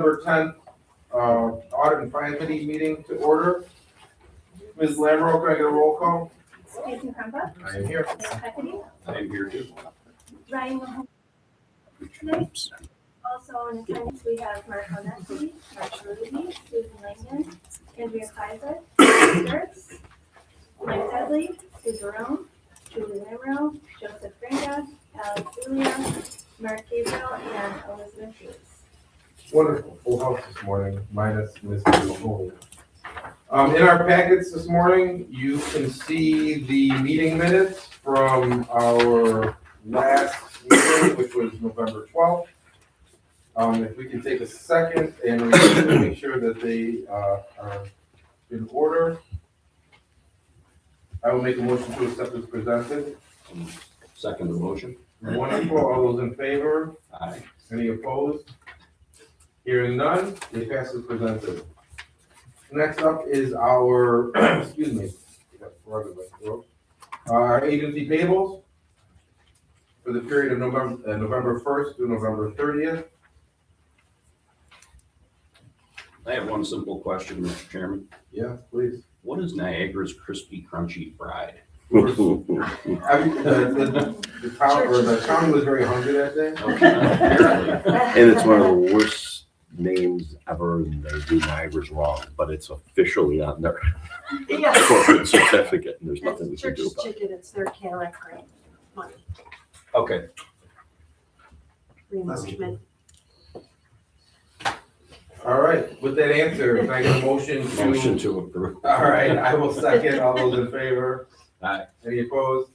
November 10th, Audit and Finance Committee meeting to order. Ms. Lamro, can I get a roll call? Jason Crumpa. I am here. Mike I am here too. Ryan Mahoney. Tonight. Also in attendance, we have Mark Onesi, Mark Ruby, Susan Langdon, Andrea Kaiser, Gertz, Mike Dudley, Sue Barone, Julie Lamro, Joseph Granda, Alex Julia, Mark Gabriel, and Elizabeth Hughes. Wonderful, full house this morning, minus Ms. Mahoney. In our packets this morning, you can see the meeting minutes from our last meeting, which was November 12th. If we can take a second and review to make sure that they are in order. I will make a motion to accept as presented. Second the motion. Wonderful, all those in favor? Aye. Any opposed? Hearing none, they pass as presented. Next up is our, excuse me, our agency payables for the period of November 1st through November 30th. I have one simple question, Mr. Chairman. Yes, please. What is Niagara's Crispy Crunchy Fried? The town was very hungry that day. Apparently. And it's one of the worst names ever, and they do Niagara's wrong, but it's officially on their corporate certificate, and there's nothing we can do Church's about it. Chicken, it's their Cadillac grant money Okay. reimbursement. All right, with that answer, can I get a motion to? Motion to approve. All right, I will second. All those in favor? Aye. Any opposed?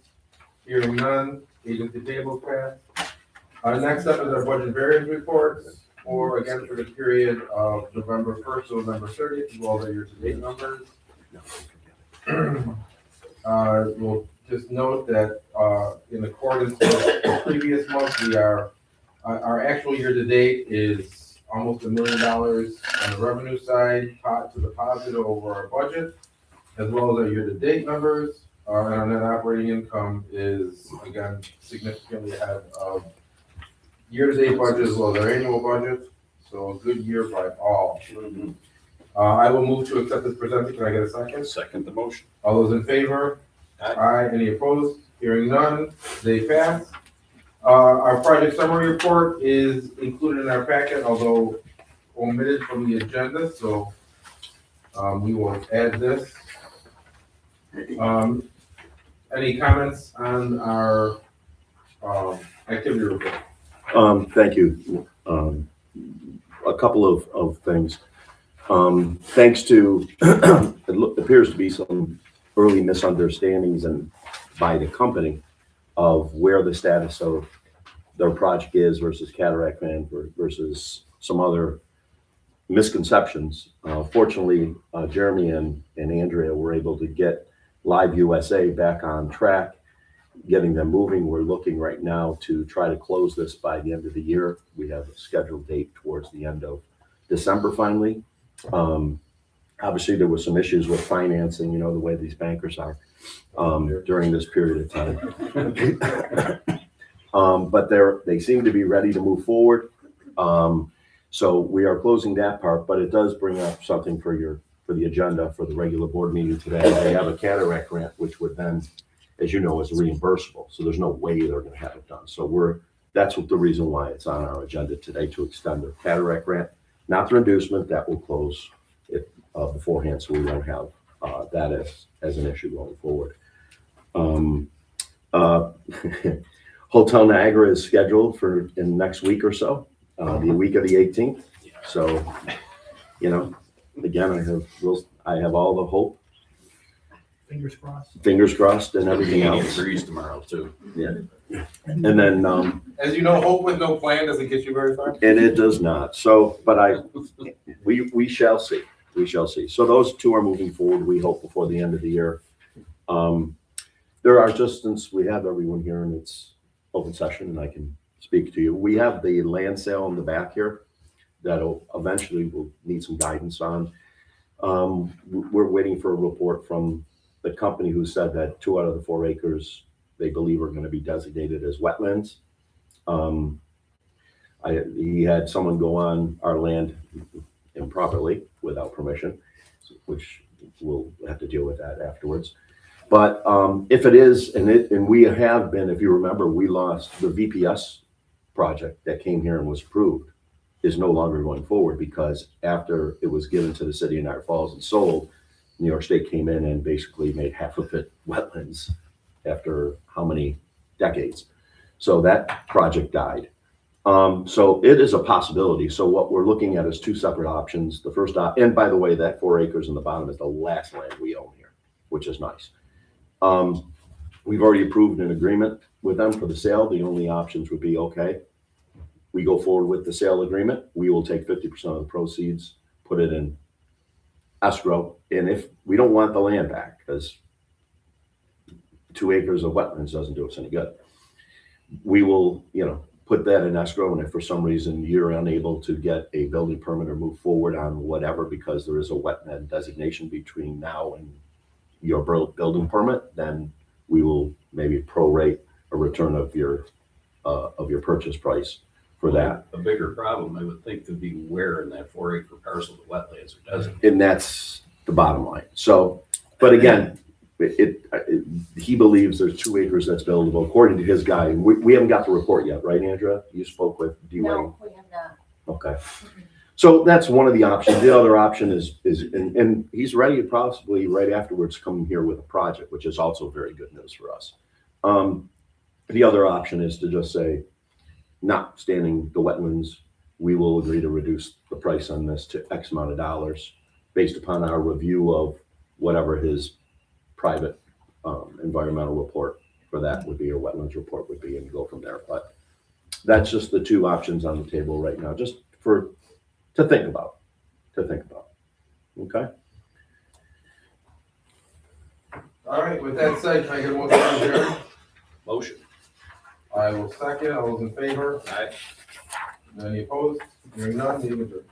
Hearing none, agency table pass. Next up is our budget variance reports, for the period of November 1st to November 30th, as well as our year-to-date numbers. We'll just note that, in accordance with the previous month, our actual year-to-date is almost $1 million on the revenue side, to the positive over our budget, as well as our year-to-date numbers. And our net operating income is, again, significantly ahead of year-to-date budget as well as our annual budget. So a good year by all. I will move to accept this presented. Can I get a second? Second the motion. All those in favor? Aye. Any opposed? Hearing none, they pass. Our project summary report is included in our packet, although omitted from the agenda, so we will add this. Any comments on our activity report? Thank you. A couple of things. Thanks to, it appears to be some early misunderstandings by the company of where the status of their project is versus Cataract Van versus some other misconceptions. Fortunately, Jeremy and Andrea were able to get Live USA back on track, getting them moving. We're looking right now to try to close this by the end of the year. We have a scheduled date towards the end of December finally. Obviously, there were some issues with financing, you know, the way these bankers are during this period of time. But they seem to be ready to move forward. So we are closing that part, but it does bring up something for the agenda for the regular board meeting today. They have a cataract grant, which would then, as you know, is reimbursable. So there's no way they're going to have it done. So that's the reason why it's on our agenda today, to extend their cataract grant, not their inducement. That will close it beforehand, so we won't have that as an issue going forward. Hotel Niagara is scheduled for in next week or so, the week of the 18th. So, you know, again, I have all the hope. Fingers crossed. Fingers crossed and everything Canadian else. freeze tomorrow too. Yeah. And then, As you know, hope with no plan doesn't get you very far. and it does not. So, but we shall see. We shall see. So those two are moving forward, we hope, before the end of the year. There are just, since we have everyone here and it's open session and I can speak to you, we have the land sale in the back here that'll eventually will need some guidance on. We're waiting for a report from the company who said that 2 out of the 4 acres they believe are going to be designated as wetlands. He had someone go on our land improperly without permission, which we'll have to deal with that afterwards. But if it is, and we have been, if you remember, we lost the VPS project that came here and was approved, is no longer going forward because after it was given to the city of Niagara Falls and sold, New York State came in and basically made half of it wetlands after how many decades. So that project died. So it is a possibility. So what we're looking at is two separate options. The first, and by the way, that 4 acres in the bottom is the last land we own here, which is nice. We've already approved an agreement with them for the sale. The only options would be, okay, we go forward with the sale agreement. We will take 50% of the proceeds, put it in escrow. And if we don't want the land back, because 2 acres of wetlands doesn't do us any good, we will, put that in escrow. And if for some reason you're unable to get a building permit or move forward on whatever, because there is a wetland designation between now and your building permit, then we will maybe prorate a return of your purchase price for that. A bigger problem, I would think, could be where in that 4 acre parcel the wetlands are doesn't. And that's the bottom line. So, but again, he believes there's 2 acres that's buildable, according to his guy. We haven't got the report yet, right, Andrea? You spoke with D. Wayne. No, we have not. Okay. So that's one of the options. The other option is and he's ready to possibly right afterwards come here with a project, which is also very good news for us. The other option is to just say, notwithstanding the wetlands, we will agree to reduce the price on this to X amount of dollars based upon our review of whatever his private environmental report for that would be, or wetlands report would be, and go from there. But that's just the two options on the table right now, just to think about. Okay. All right, with that said, can I get a motion to adjourn? Motion. I will second. All those in favor? Aye. Any opposed? Hearing none, meeting adjourned.